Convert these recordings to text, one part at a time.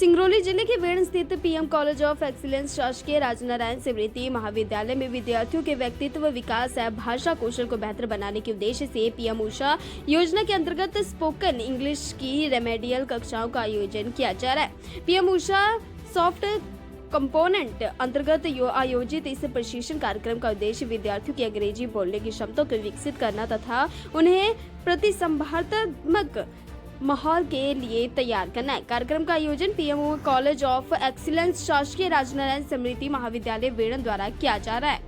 सिंगरौली जिले के वेण स्थित पीएम कॉलेज ऑफ एक्सीलेंस शासकीय राजनारायण स्मृति महाविद्यालय में विद्यार्थियों के व्यक्तित्व विकास एवं भाषा कौशल को बेहतर बनाने के उद्देश्य से पीएम उषा योजना के अंतर्गत स्पोकन इंग्लिश की रेमेडियल कक्षाओं का आयोजन किया जा रहा है। पीएम उषा सॉफ्ट कंपोनेंट अंतर्गत आयोजित इस प्रशिक्षण कार्यक्रम का उद्देश्य विद्यार्थियों की अंग्रेजी बोलने की क्षमता को विकसित करना तथा उन्हें प्रतिसंभारणात्मक माहौल के लिए तैयार करना है। कार्यक्रम का आयोजन पीएम कॉलेज ऑफ एक्सीलेंस शासकीय राजनारायण स्मृति महाविद्यालय वेण द्वारा किया जा रहा है।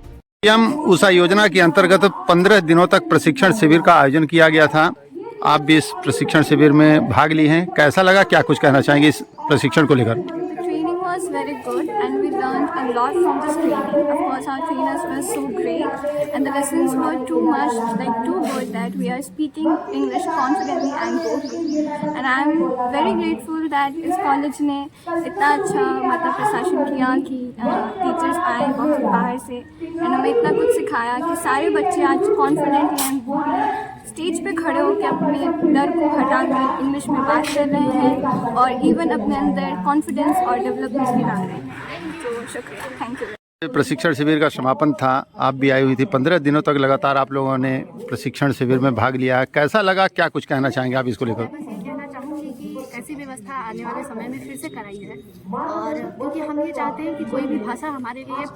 पीएम उषा योजना के अंतर्गत 15 दिनों तक प्रशिक्षण शिविर का आयोजन किया गया था। आप भी इस प्रशिक्षण शिविर में भाग लिए हैं, कैसा लगा, क्या कुछ कहना चाहेंगे इस प्रशिक्षण को लेकर? Training was very good and we learned a lot from this training. Of course, our trainers were so great and the lessons were too good that we are speaking English confidently and boldly. And I am very grateful that इस college ने इतना अच्छा प्रशासन किया कि teachers आए बहुत बाहर से और हमें इतना कुछ सिखाया कि सारे बच्चे आज कॉन्फिडेंटली एंड बोल्डली स्टेज पे खड़े होकर अपने डर को हटा कर इंग्लिश में बात कर रहे हैं और इवन अपने अंदर कॉन्फिडेंस और डेवलपमेंट भी ला रहे हैं। तो शुक्रिया, थैंक यू। प्रशिक्षण शिविर का समापन था, आप भी आई हुई थी। 15 दिनों तक लगातार आप लोगों ने प्रशिक्षण शिविर में भाग लिया, कैसा लगा, क्या कुछ कहना चाहेंगे आप इसको लेकर? कहना चाहूँगी कि ऐसी व्यवस्था आने वाले समय में फिर से कराई है और क्योंकि हम ये चाहते हैं कि कोई भी भाषा हमारे लिए,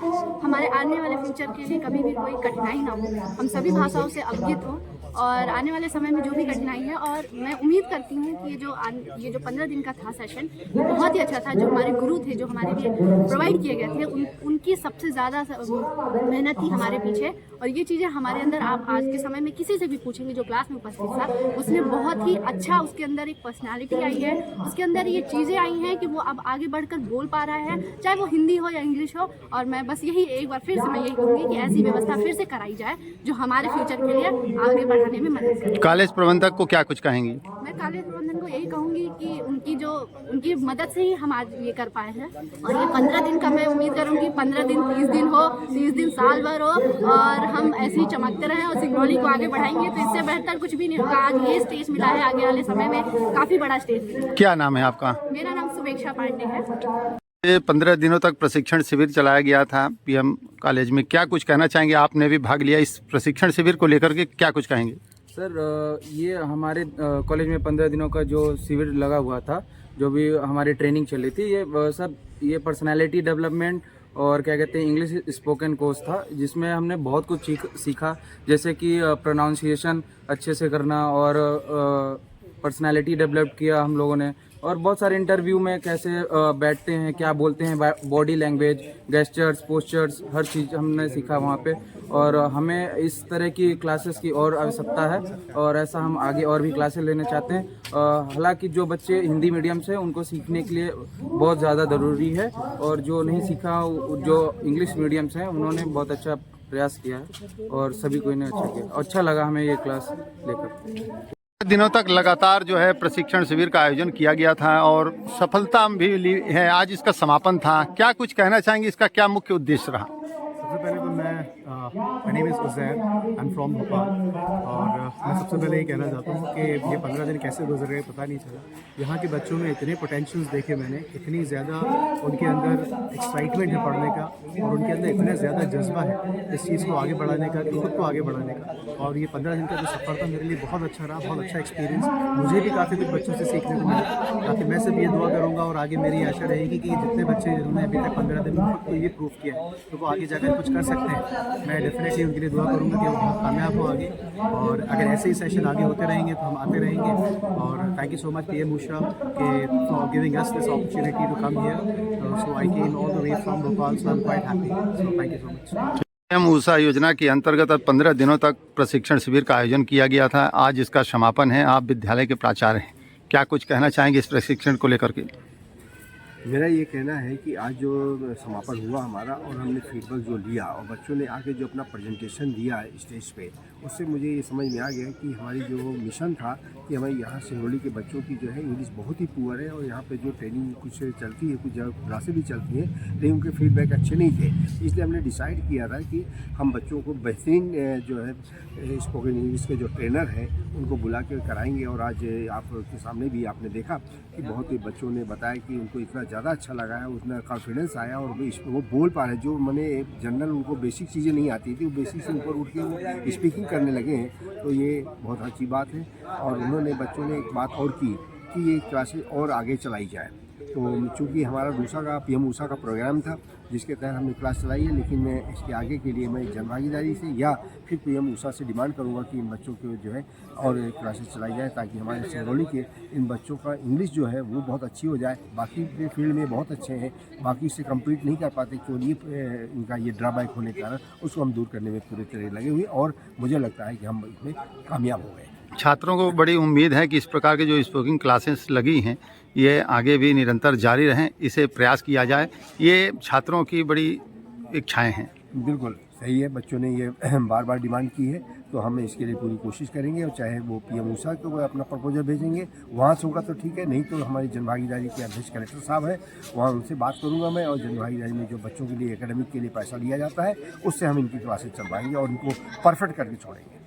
हमारे आने वाले फ्यूचर के लिए कभी भी कोई कठिनाई ना हो, हम सभी भाषाओं से अवगत हों और आने वाले समय में जो भी कठिनाई है। और मैं उम्मीद करती हूँ कि ये जो 15 दिन का था सेशन, ये बहुत ही अच्छा था। जो हमारे गुरु थे, जो हमारे लिए प्रोवाइड किए गए थे, उनकी सबसे ज़्यादा मेहनत थी हमारे पीछे। और ये चीज़ें हमारे अंदर आप आज के समय में किसी से भी पूछेंगे जो क्लास में उपस्थित था, उसने बहुत ही अच्छा, उसके अंदर एक पर्सनालिटी आई है, उसके अंदर ये चीज़ें आई हैं कि वो अब आगे बढ़कर बोल पा रहा है, चाहे वो हिंदी हो या इंग्लिश हो। और मैं बस यही एक बार फिर से मैं यही कहूँगी कि ऐसी व्यवस्था फिर से कराई जाए जो हमारे फ्यूचर के लिए आगे बढ़ाने में मदद करे। कॉलेज प्रबंधक को क्या कुछ कहेंगी? मैं कॉलेज प्रबंधन को यही कहूँगी कि उनकी मदद से ही हम आज ये कर पाए हैं। और ये 15 दिन का मैं उम्मीद करूँगी 15 दिन 30 दिन हो, 30 दिन साल भर हो और हम ऐसे ही चमकते रहें और सिंगरौली को आगे बढ़ाएंगे तो इससे बेहतर कुछ भी नहीं होगा। आज ये स्टेज मिला है, आगे वाले समय में काफ़ी बड़ा स्टेज मिला है। क्या नाम है आपका? मेरा नाम सुवेक्षा पांडे है। ये 15 दिनों तक प्रशिक्षण शिविर चलाया गया था पीएम कॉलेज में, क्या कुछ कहना चाहेंगे? आपने भी भाग लिया इस प्रशिक्षण शिविर को लेकर के, क्या कुछ कहेंगे? सर, ये हमारे कॉलेज में 15 दिनों का जो शिविर लगा हुआ था, जो भी हमारी ट्रेनिंग चल रही थी, ये पर्सनालिटी डेवलपमेंट और क्या कहते हैं इंग्लिश स्पोकन कोर्स था, जिसमें हमने बहुत कुछ सीखा, जैसे कि प्रोनाउंसिएशन अच्छे से करना और पर्सनालिटी डेवलप किया हम लोगों ने। और बहुत सारे इंटरव्यू में कैसे बैठते हैं, क्या बोलते हैं, बॉडी लैंग्वेज, गेस्चर्स, पोस्चर्स, हर चीज़ हमने सीखा वहाँ पे। और हमें इस तरह की क्लासेस की और आवश्यकता है और ऐसा हम आगे और भी क्लासेस लेना चाहते हैं। हालांकि जो बच्चे हिंदी मीडियम से, उनको सीखने के लिए बहुत ज़्यादा ज़रूरी है और जो नहीं सीखा, जो इंग्लिश मीडियम से हैं, उन्होंने बहुत अच्छा प्रयास किया है और सभी को इन्हें अच्छा किया। अच्छा लगा हमें ये क्लास लेकर। दिनों तक लगातार जो है प्रशिक्षण शिविर का आयोजन किया गया था और सफलता भी ली है। आज इसका समापन था, क्या कुछ कहना चाहेंगे, इसका क्या मुख्य उद्देश्य रहा? सबसे पहले तो my name is Uzair, I am from Bhopal. और मैं सबसे पहले ये कहना चाहता हूँ कि ये 15 दिन कैसे गुजर गए पता नहीं चला। यहाँ के बच्चों में इतने पोटेंशियल्स देखे मैंने, इतनी ज़्यादा उनके अंदर एक्साइटमेंट है पढ़ने का और उनके अंदर इतना ज़्यादा जज्बा है इस चीज़ को आगे बढ़ाने का, खुद को आगे बढ़ाने का। और ये 15 दिन का जो सफ़र था मेरे लिए बहुत अच्छा रहा, बहुत अच्छा एक्सपीरियंस। मुझे भी काफ़ी कुछ बच्चों से सीखने को मिला। ताकि मैं सिर्फ ये दुआ करूँगा और आगे मेरी आशा रहेगी कि जितने बच्चे जिन्होंने अभी तक 15 दिन में खुद को ये प्रूव किया है तो वो आगे जाकर कुछ कर सकते हैं। मैं डेफिनेटली उनके लिए दुआ करूँगा कि वो बहुत कामयाब हो आगे। और अगर ऐसे ही सेशन आगे होते रहेंगे तो हम आते रहेंगे। और thank you so much PM Usha for giving us this opportunity to come here. So I came all the way from Bhopal, so I am quite happy. So thank you so much. PM Usha योजना के अंतर्गत 15 दिनों तक प्रशिक्षण शिविर का आयोजन किया गया था। आज इसका समापन है। आप विद्यालय के प्राचार्य हैं, क्या कुछ कहना चाहेंगे इस प्रशिक्षण को लेकर के? मेरा ये कहना है कि आज जो समापन हुआ हमारा और हमने फीडबैक जो लिया और बच्चों ने आके जो अपना प्रेजेंटेशन दिया है स्टेज पे, उससे मुझे ये समझ में आ गया कि हमारी जो मिशन था कि हमारे यहाँ सिंगरौली के बच्चों की जो है इंग्लिश बहुत ही पुअर है और यहाँ पे जो ट्रेनिंग कुछ चलती है, कुछ जगह क्लासें भी चलती हैं, लेकिन उनके फीडबैक अच्छे नहीं थे। इसलिए हमने डिसाइड किया था कि हम बच्चों को बेहतरीन जो है स्पोकन इंग्लिश के जो ट्रेनर हैं उनको बुला के कराएंगे। और आज आपके सामने भी आपने देखा कि बहुत ही बच्चों ने बताया कि उनको इतना ज़्यादा अच्छा लगा है, उतना कॉन्फिडेंस आया और वो बोल पा रहे हैं। जो मैंने जनरल उनको बेसिक चीज़ें नहीं आती थी, वो बेसिक से ऊपर उठ के वो स्पीकिंग करने लगे हैं, तो ये बहुत अच्छी बात है। और उन्होंने बच्चों ने एक बात और की कि ये क्लासेस और आगे चलाई जाए। तो चूँकि हमारा दूसरा का PM ऊषा का प्रोग्राम था जिसके तहत हमने क्लास चलाई है, लेकिन मैं इसके आगे के लिए मैं जनभागीदारी से या फिर PM ऊषा से डिमांड करूंगा कि इन बच्चों को जो है और क्लासेस चलाई जाए ताकि हमारे सिंगरौली के इन बच्चों का इंग्लिश जो है वो बहुत अच्छी हो जाए। बाकी के फील्ड में बहुत अच्छे हैं, बाकी से कम्पीट नहीं कर पाते क्यों ये इनका ये ड्रॉबैक होने के कारण उसको हम दूर करने में पूरे तरह लगे हुए और मुझे लगता है कि हम इसमें कामयाब हो गए। छात्रों को बड़ी उम्मीद है कि इस प्रकार के जो स्पोकन क्लासेस लगी हैं ये आगे भी निरंतर जारी रहें, इसे प्रयास किया जाए। ये छात्रों की बड़ी इच्छाएं हैं। बिल्कुल सही है, बच्चों ने ये बार बार डिमांड की है, तो हम इसके लिए पूरी कोशिश करेंगे। और चाहे वो PM ऊषा को अपना प्रपोजल भेजेंगे, वहाँ से होगा तो ठीक है, नहीं तो हमारी जनभागीदारी के अध्यक्ष कलेक्टर साहब हैं, वहाँ उनसे बात करूँगा मैं। और जनभागीदारी में जो बच्चों के लिए एकेडमिक के लिए पैसा लिया जाता है उससे हम इनकी क्लासेस चलवाएंगे और इनको परफेक्ट करके छोड़ेंगे।